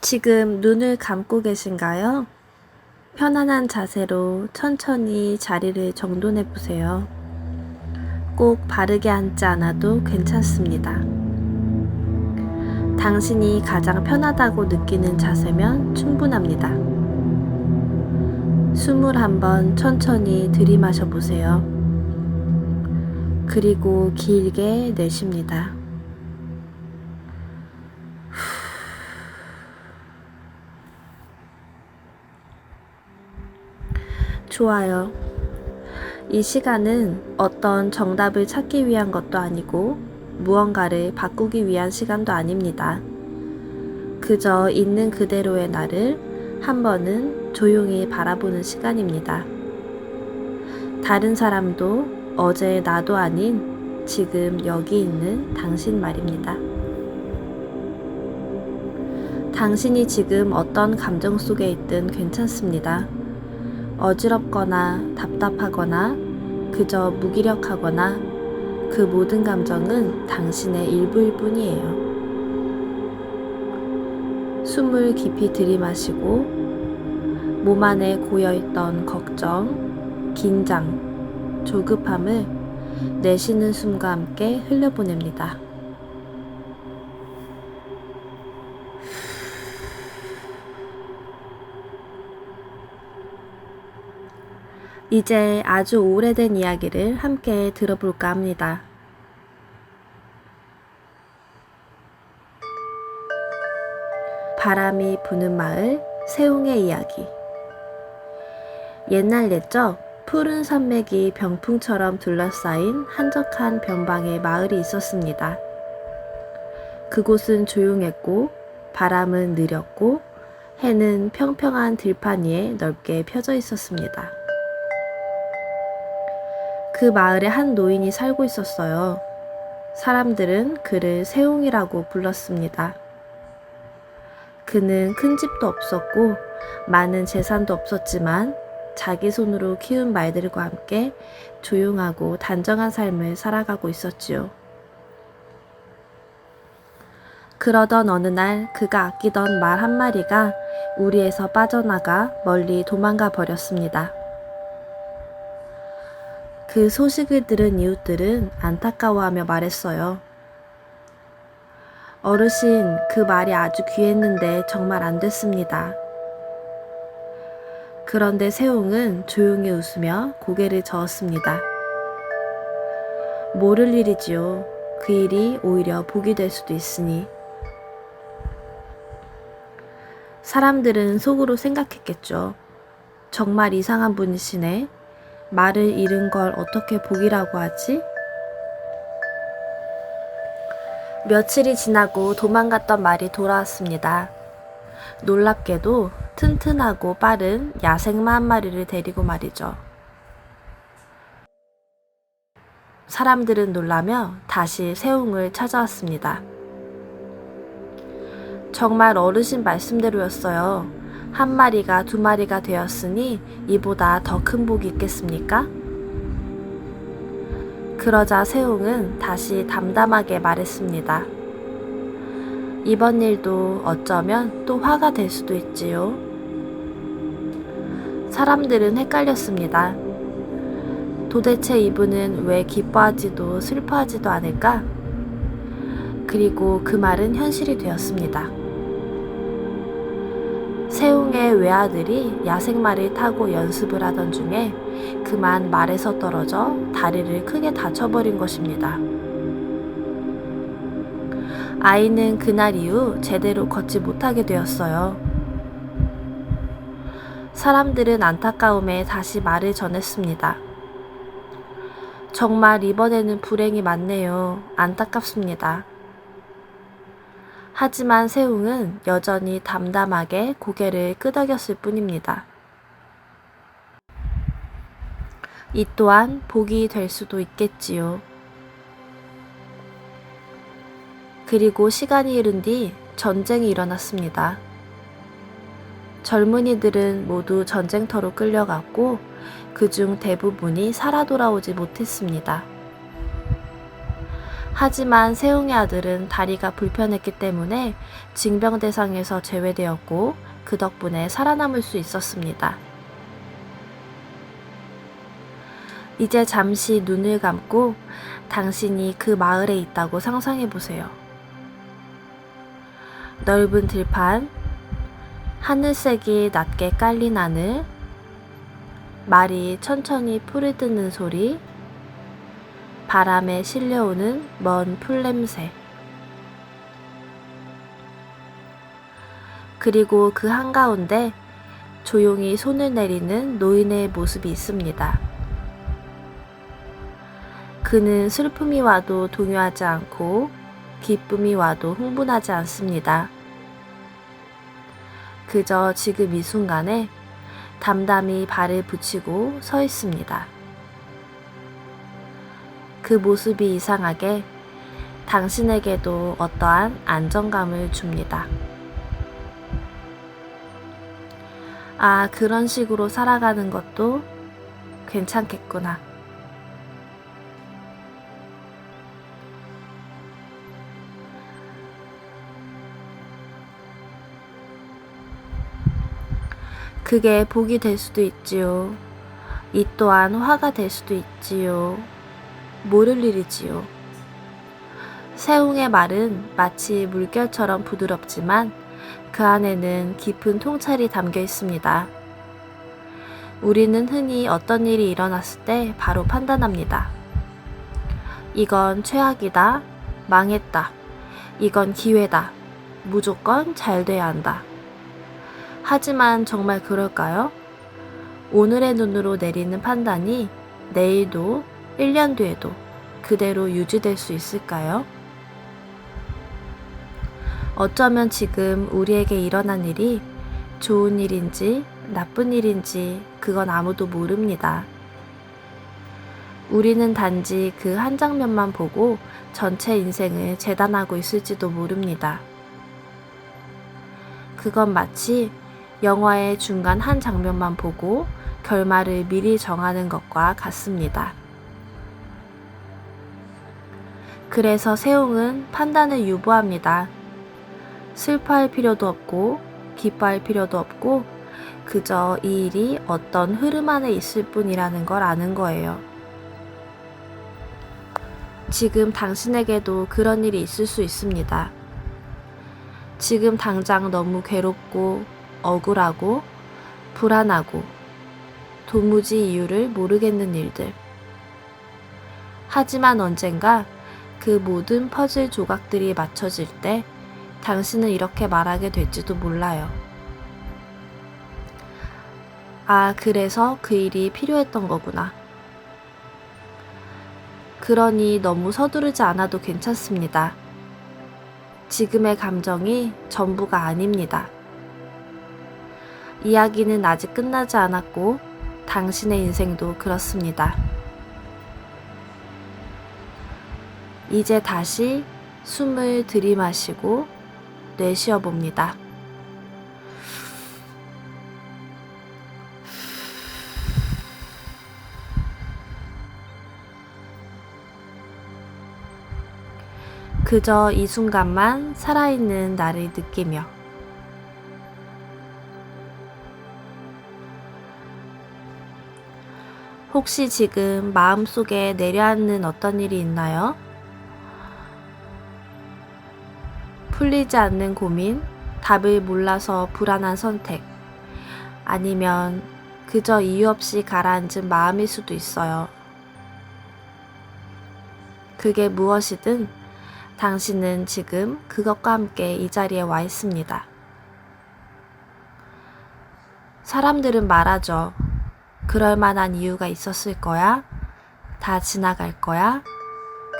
지금 눈을 감고 계신가요? 편안한 자세로 천천히 자리를 정돈해 보세요. 꼭 바르게 앉지 않아도 괜찮습니다. 당신이 가장 편하다고 느끼는 자세면 충분합니다. 숨을 한번 천천히 들이마셔 보세요. 그리고 길게 내쉽니다. 좋아요. 이 시간은 어떤 정답을 찾기 위한 것도 아니고 무언가를 바꾸기 위한 시간도 아닙니다. 그저 있는 그대로의 나를 한 번은 조용히 바라보는 시간입니다. 다른 사람도 어제의 나도 아닌 지금 여기 있는 당신 말입니다. 당신이 지금 어떤 감정 속에 있든 괜찮습니다. 어지럽거나 답답하거나 그저 무기력하거나 그 모든 감정은 당신의 일부일 뿐이에요. 숨을 깊이 들이마시고 몸 안에 고여있던 걱정, 긴장, 조급함을 내쉬는 숨과 함께 흘려보냅니다. 이제 아주 오래된 이야기를 함께 들어볼까 합니다. 바람이 부는 마을, 세웅의 이야기. 옛날 옛적 푸른 산맥이 병풍처럼 둘러싸인 한적한 변방의 마을이 있었습니다. 그곳은 조용했고 바람은 느렸고 해는 평평한 들판 위에 넓게 펴져 있었습니다. 그 마을에 한 노인이 살고 있었어요. 사람들은 그를 세웅이라고 불렀습니다. 그는 큰 집도 없었고 많은 재산도 없었지만 자기 손으로 키운 말들과 함께 조용하고 단정한 삶을 살아가고 있었지요. 그러던 어느 날 그가 아끼던 말 한 마리가 우리에서 빠져나가 멀리 도망가 버렸습니다. 그 소식을 들은 이웃들은 안타까워하며 말했어요. 어르신, 그 말이 아주 귀했는데 정말 안 됐습니다. 그런데 세웅은 조용히 웃으며 고개를 저었습니다. 모를 일이지요. 그 일이 오히려 복이 될 수도 있으니. 사람들은 속으로 생각했겠죠. 정말 이상한 분이시네. 말을 잃은 걸 어떻게 복이라고 하지? 며칠이 지나고 도망갔던 말이 돌아왔습니다. 놀랍게도 튼튼하고 빠른 야생마 한 마리를 데리고 말이죠. 사람들은 놀라며 다시 세웅을 찾아왔습니다. 정말 어르신 말씀대로였어요. 한 마리가 두 마리가 되었으니 이보다 더 큰 복이 있겠습니까? 그러자 세웅은 다시 담담하게 말했습니다. 이번 일도 어쩌면 또 화가 될 수도 있지요. 사람들은 헷갈렸습니다. 도대체 이분은 왜 기뻐하지도 슬퍼하지도 않을까? 그리고 그 말은 현실이 되었습니다. 세웅의 외아들이 야생마를 타고 연습을 하던 중에 그만 말에서 떨어져 다리를 크게 다쳐버린 것입니다. 아이는 그날 이후 제대로 걷지 못하게 되었어요. 사람들은 안타까움에 다시 말을 전했습니다. 정말 이번에는 불행이 많네요. 안타깝습니다. 하지만 세웅은 여전히 담담하게 고개를 끄덕였을 뿐입니다. 이 또한 복이 될 수도 있겠지요. 그리고 시간이 흐른 뒤 전쟁이 일어났습니다. 젊은이들은 모두 전쟁터로 끌려갔고 그중 대부분이 살아 돌아오지 못했습니다. 하지만 세웅의 아들은 다리가 불편했기 때문에 징병 대상에서 제외되었고 그 덕분에 살아남을 수 있었습니다. 이제 잠시 눈을 감고 당신이 그 마을에 있다고 상상해 보세요. 넓은 들판, 하늘색이 낮게 깔린 하늘, 말이 천천히 풀을 뜯는 소리, 바람에 실려오는 먼 풀냄새, 그리고 그 한가운데 조용히 손을 내리는 노인의 모습이 있습니다. 그는 슬픔이 와도 동요하지 않고 기쁨이 와도 흥분하지 않습니다. 그저 지금 이 순간에 담담히 발을 붙이고 서 있습니다. 그 모습이 이상하게 당신에게도 어떠한 안정감을 줍니다. 아, 그런 식으로 살아가는 것도 괜찮겠구나. 그게 복이 될 수도 있지요. 이 또한 화가 될 수도 있지요. 모를 일이지요. 세웅의 말은 마치 물결처럼 부드럽지만 그 안에는 깊은 통찰이 담겨 있습니다. 우리는 흔히 어떤 일이 일어났을 때 바로 판단합니다. 이건 최악이다. 망했다. 이건 기회다. 무조건 잘 돼야 한다. 하지만 정말 그럴까요? 오늘의 눈으로 내리는 판단이 내일도 1년 뒤에도 그대로 유지될 수 있을까요? 어쩌면 지금 우리에게 일어난 일이 좋은 일인지 나쁜 일인지 그건 아무도 모릅니다. 우리는 단지 그 한 장면만 보고 전체 인생을 재단하고 있을지도 모릅니다. 그건 마치 영화의 중간 한 장면만 보고 결말을 미리 정하는 것과 같습니다. 그래서 세웅은 판단을 유보합니다. 슬퍼할 필요도 없고 기뻐할 필요도 없고 그저 이 일이 어떤 흐름 안에 있을 뿐이라는 걸 아는 거예요. 지금 당신에게도 그런 일이 있을 수 있습니다. 지금 당장 너무 괴롭고 억울하고 불안하고 도무지 이유를 모르겠는 일들. 하지만 언젠가 그 모든 퍼즐 조각들이 맞춰질 때 당신은 이렇게 말하게 될지도 몰라요. 아, 그래서 그 일이 필요했던 거구나. 그러니 너무 서두르지 않아도 괜찮습니다. 지금의 감정이 전부가 아닙니다. 이야기는 아직 끝나지 않았고 당신의 인생도 그렇습니다. 이제 다시 숨을 들이마시고 내쉬어 봅니다. 그저 이 순간만 살아있는 나를 느끼며 혹시 지금 마음속에 내려앉는 어떤 일이 있나요? 풀리지 않는 고민, 답을 몰라서 불안한 선택, 아니면 그저 이유 없이 가라앉은 마음일 수도 있어요. 그게 무엇이든 당신은 지금 그것과 함께 이 자리에 와 있습니다. 사람들은 말하죠. 그럴 만한 이유가 있었을 거야. 다 지나갈 거야.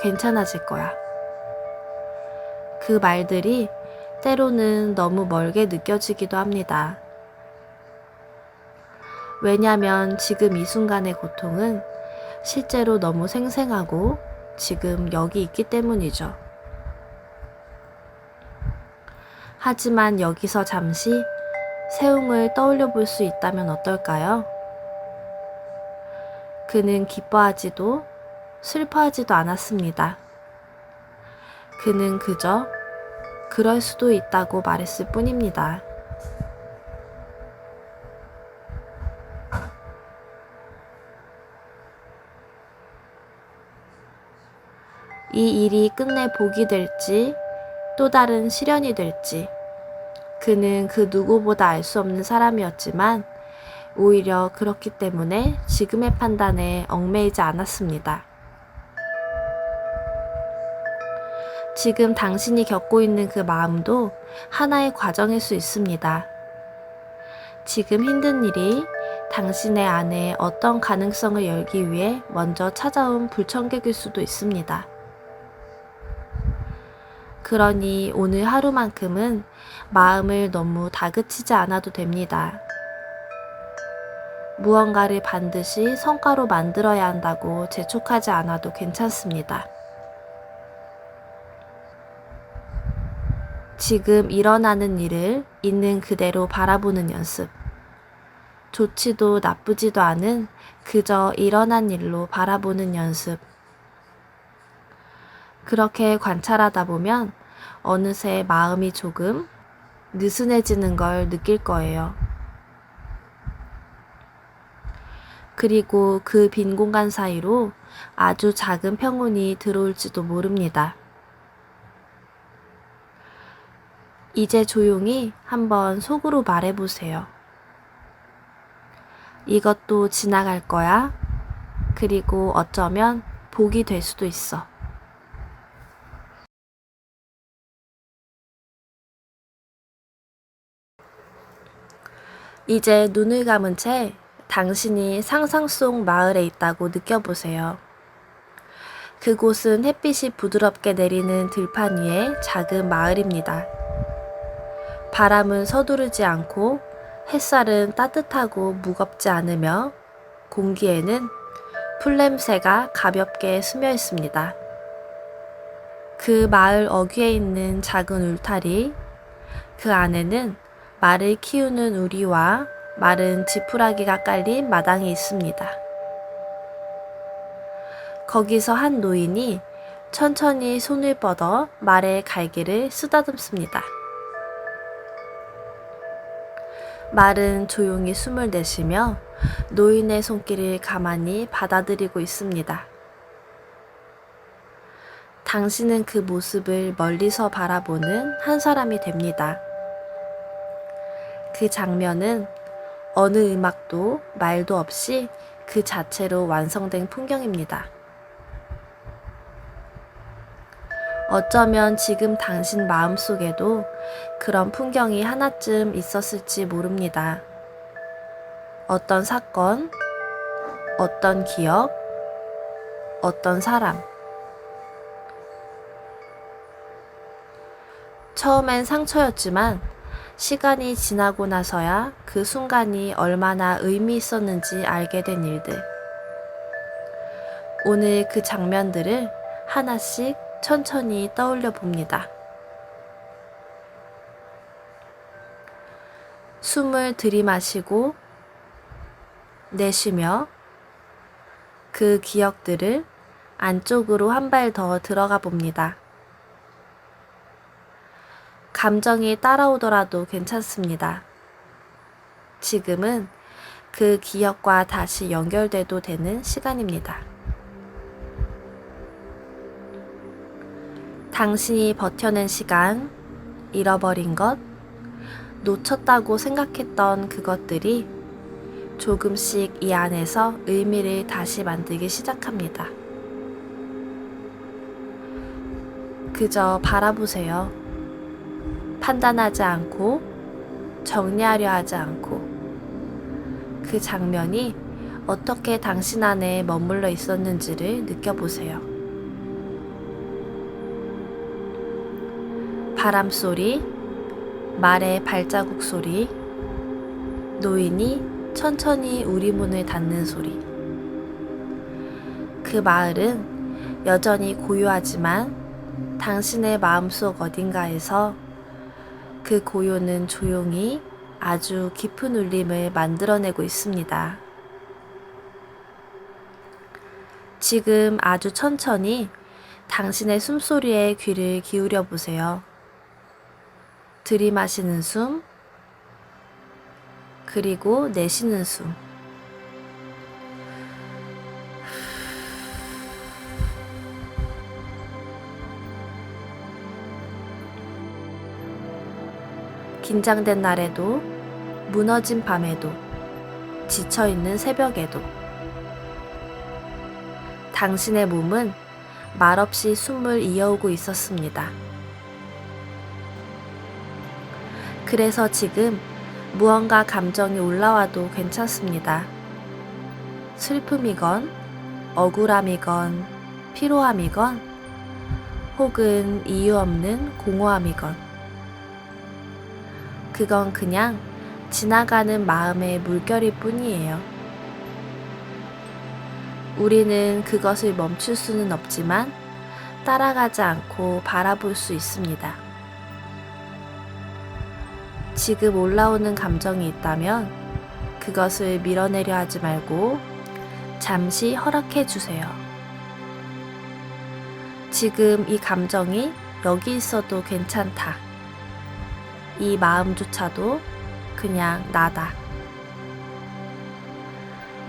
괜찮아질 거야. 그 말들이 때로는 너무 멀게 느껴지기도 합니다. 왜냐면 지금 이 순간의 고통은 실제로 너무 생생하고 지금 여기 있기 때문이죠. 하지만 여기서 잠시 세웅을 떠올려 볼 수 있다면 어떨까요? 그는 기뻐하지도 슬퍼하지도 않았습니다. 그는 그저 그럴 수도 있다고 말했을 뿐입니다. 이 일이 끝내 복이 될지 또 다른 시련이 될지 그는 그 누구보다 알 수 없는 사람이었지만 오히려 그렇기 때문에 지금의 판단에 얽매이지 않았습니다. 지금 당신이 겪고 있는 그 마음도 하나의 과정일 수 있습니다. 지금 힘든 일이 당신의 안에 어떤 가능성을 열기 위해 먼저 찾아온 불청객일 수도 있습니다. 그러니 오늘 하루만큼은 마음을 너무 다그치지 않아도 됩니다. 무언가를 반드시 성과로 만들어야 한다고 재촉하지 않아도 괜찮습니다. 지금 일어나는 일을 있는 그대로 바라보는 연습. 좋지도 나쁘지도 않은 그저 일어난 일로 바라보는 연습. 그렇게 관찰하다 보면 어느새 마음이 조금 느슨해지는 걸 느낄 거예요. 그리고 그 빈 공간 사이로 아주 작은 평온이 들어올지도 모릅니다. 이제 조용히 한번 속으로 말해보세요. 이것도 지나갈 거야. 그리고 어쩌면 복이 될 수도 있어. 이제 눈을 감은 채 당신이 상상 속 마을에 있다고 느껴보세요. 그곳은 햇빛이 부드럽게 내리는 들판 위의 작은 마을입니다. 바람은 서두르지 않고 햇살은 따뜻하고 무겁지 않으며 공기에는 풀냄새가 가볍게 스며 있습니다. 그 마을 어귀에 있는 작은 울타리, 그 안에는 말을 키우는 우리와 마른 지푸라기가 깔린 마당이 있습니다. 거기서 한 노인이 천천히 손을 뻗어 말의 갈기를 쓰다듬습니다. 말은 조용히 숨을 내쉬며 노인의 손길을 가만히 받아들이고 있습니다. 당신은 그 모습을 멀리서 바라보는 한 사람이 됩니다. 그 장면은 어느 음악도 말도 없이 그 자체로 완성된 풍경입니다. 어쩌면 지금 당신 마음속에도 그런 풍경이 하나쯤 있었을지 모릅니다. 어떤 사건, 어떤 기억, 어떤 사람. 처음엔 상처였지만 시간이 지나고 나서야 그 순간이 얼마나 의미 있었는지 알게 된 일들. 오늘 그 장면들을 하나씩 천천히 떠올려 봅니다. 숨을 들이마시고 내쉬며 그 기억들을 안쪽으로 한 발 더 들어가 봅니다. 감정이 따라오더라도 괜찮습니다. 지금은 그 기억과 다시 연결돼도 되는 시간입니다. 당신이 버텨낸 시간, 잃어버린 것, 놓쳤다고 생각했던 그것들이 조금씩 이 안에서 의미를 다시 만들기 시작합니다. 그저 바라보세요. 판단하지 않고 정리하려 하지 않고 그 장면이 어떻게 당신 안에 머물러 있었는지를 느껴보세요. 바람 소리, 말의 발자국 소리, 노인이 천천히 우리 문을 닫는 소리. 그 마을은 여전히 고요하지만 당신의 마음속 어딘가에서 그 고요는 조용히 아주 깊은 울림을 만들어내고 있습니다. 지금 아주 천천히 당신의 숨소리에 귀를 기울여 보세요. 들이마시는 숨, 그리고 내쉬는 숨. 긴장된 날에도, 무너진 밤에도, 지쳐있는 새벽에도 당신의 몸은 말없이 숨을 이어오고 있었습니다. 그래서 지금 무언가 감정이 올라와도 괜찮습니다. 슬픔이건, 억울함이건, 피로함이건, 혹은 이유 없는 공허함이건, 그건 그냥 지나가는 마음의 물결일 뿐이에요. 우리는 그것을 멈출 수는 없지만 따라가지 않고 바라볼 수 있습니다. 지금 올라오는 감정이 있다면 그것을 밀어내려 하지 말고 잠시 허락해 주세요. 지금 이 감정이 여기 있어도 괜찮다. 이 마음조차도 그냥 나다.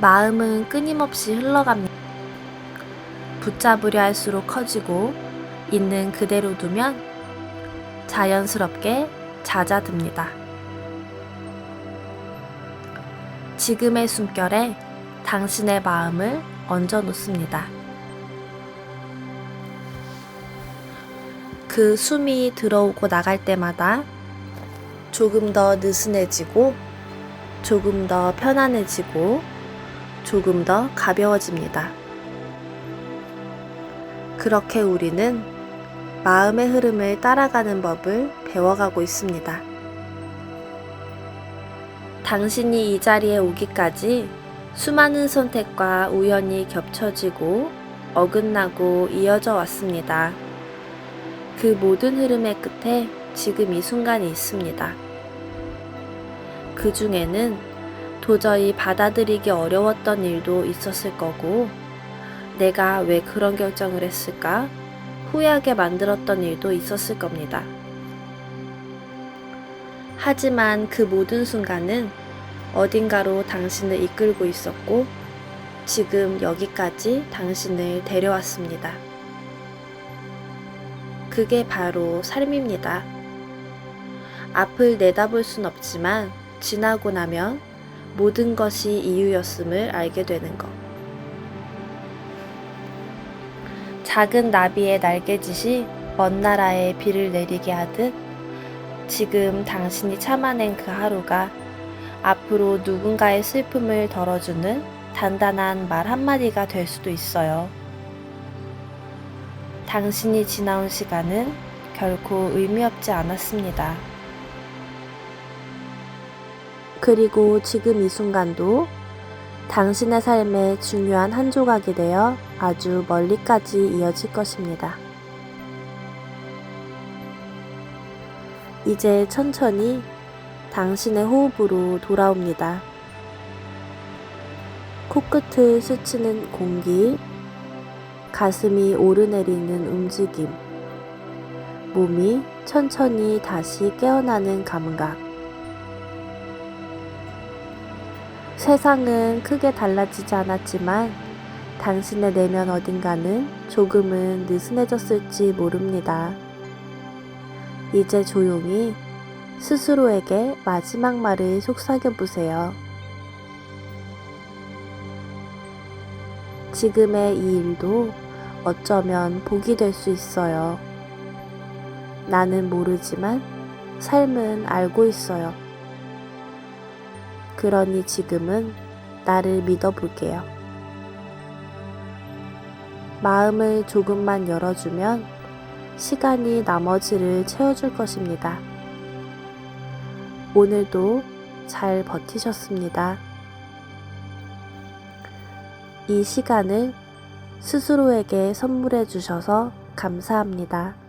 마음은 끊임없이 흘러갑니다. 붙잡으려 할수록 커지고 있는 그대로 두면 자연스럽게 잦아듭니다. 지금의 숨결에 당신의 마음을 얹어 놓습니다. 그 숨이 들어오고 나갈 때마다 조금 더 느슨해지고, 조금 더 편안해지고, 조금 더 가벼워집니다. 그렇게 우리는 마음의 흐름을 따라가는 법을 배워가고 있습니다. 당신이 이 자리에 오기까지 수많은 선택과 우연이 겹쳐지고 어긋나고 이어져 왔습니다. 그 모든 흐름의 끝에 지금 이 순간이 있습니다. 그 중에는 도저히 받아들이기 어려웠던 일도 있었을 거고, 내가 왜 그런 결정을 했을까 후회하게 만들었던 일도 있었을 겁니다. 하지만 그 모든 순간은 어딘가로 당신을 이끌고 있었고, 지금 여기까지 당신을 데려왔습니다. 그게 바로 삶입니다. 앞을 내다볼 순 없지만 지나고 나면 모든 것이 이유였음을 알게 되는 것. 작은 나비의 날개짓이 먼 나라에 비를 내리게 하듯 지금 당신이 참아낸 그 하루가 앞으로 누군가의 슬픔을 덜어주는 단단한 말 한마디가 될 수도 있어요. 당신이 지나온 시간은 결코 의미 없지 않았습니다. 그리고 지금 이 순간도 당신의 삶의 중요한 한 조각이 되어 아주 멀리까지 이어질 것입니다. 이제 천천히 당신의 호흡으로 돌아옵니다. 코끝을 스치는 공기, 가슴이 오르내리는 움직임, 몸이 천천히 다시 깨어나는 감각. 세상은 크게 달라지지 않았지만 당신의 내면 어딘가는 조금은 느슨해졌을지 모릅니다. 이제 조용히 스스로에게 마지막 말을 속삭여보세요. 지금의 이 일도 어쩌면 복이 될 수 있어요. 나는 모르지만 삶은 알고 있어요. 그러니 지금은 나를 믿어볼게요. 마음을 조금만 열어주면 시간이 나머지를 채워줄 것입니다. 오늘도 잘 버티셨습니다. 이 시간을 스스로에게 선물해 주셔서 감사합니다.